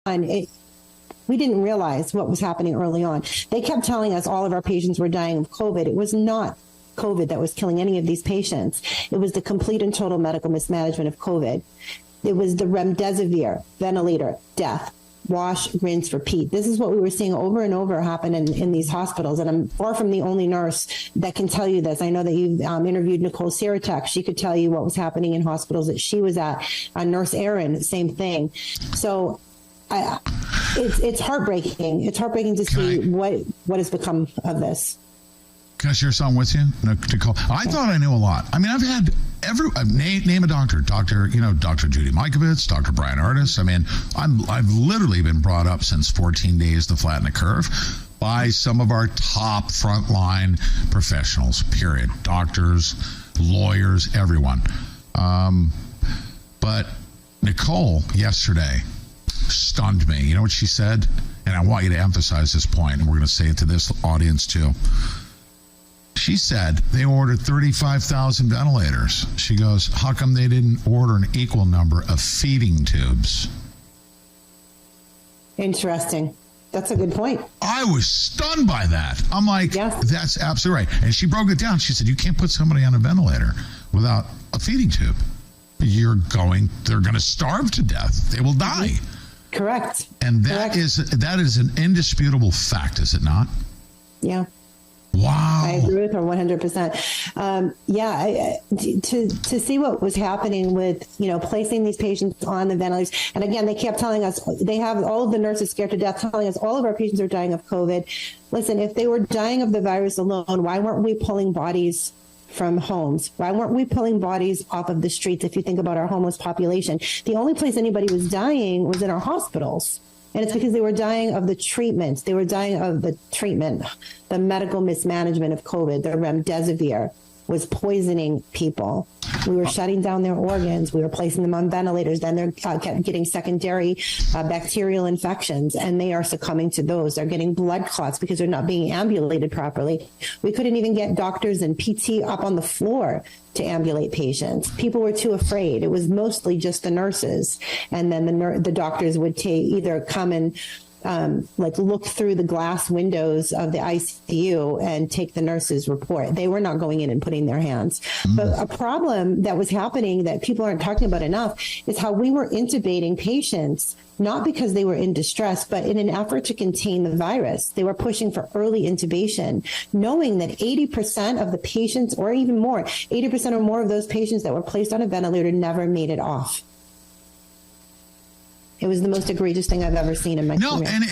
We didn't realize what was happening early on. They kept telling us all of our patients were dying of COVID. It was not COVID that was killing any of these patients. It was the complete and total medical mismanagement of COVID. It was the remdesivir, ventilator, death, wash, rinse, repeat. This is what we were seeing over and over happen in these hospitals. And I'm far from the only nurse that can tell you this. I know that you've interviewed Nicole Siratek. She could tell you what was happening in hospitals that she was at. Nurse Erin, same thing. So it's heartbreaking. It's heartbreaking to see what has become of this. Can I share something with you, Nicole? I thought I knew a lot. I mean, I've had name a doctor, Dr. Judy Mikovits, Dr. Brian Artis. I mean, I've literally been brought up since 14 days to flatten the curve by some of our top frontline professionals, period. Doctors, lawyers, everyone. But Nicole yesterday stunned me. You know what she said? And I want you to emphasize this point, and we're going to say it to this audience too. She said they ordered 35,000 ventilators. She goes, how come they didn't order an equal number of feeding tubes? Interesting. That's a good point. I was stunned by that. I'm like, yes. That's absolutely right. And she broke it down. She said, you can't put somebody on a ventilator without a feeding tube. They're going to starve to death. They will die. Correct. And that is an indisputable fact, is it not? Yeah. Wow. I agree with her 100%. To see what was happening with, placing these patients on the ventilators. And again, they kept telling us, they have all of the nurses scared to death, telling us all of our patients are dying of COVID. Listen, if they were dying of the virus alone, why weren't we pulling bodies from homes? Why weren't we pulling bodies off of the streets? If you think about our homeless population, the only place anybody was dying was in our hospitals. And it's because they were dying of the treatments. They were dying of the treatment, the medical mismanagement of COVID. The remdesivir was poisoning people. We were shutting down their organs. We were placing them on ventilators. Then they're getting secondary bacterial infections, and they are succumbing to those. They're getting blood clots because they're not being ambulated properly. We couldn't even get doctors and PT up on the floor to ambulate patients. People were too afraid. It was mostly just the nurses. And then the doctors would either come and look through the glass windows of the ICU and take the nurse's report. They were not going in and putting their hands. But a problem that was happening that people aren't talking about enough is how we were intubating patients, not because they were in distress, but in an effort to contain the virus. They were pushing for early intubation, knowing that 80% of the patients, or even more, 80% or more of those patients that were placed on a ventilator never made it off. It was the most egregious thing I've ever seen in my career. And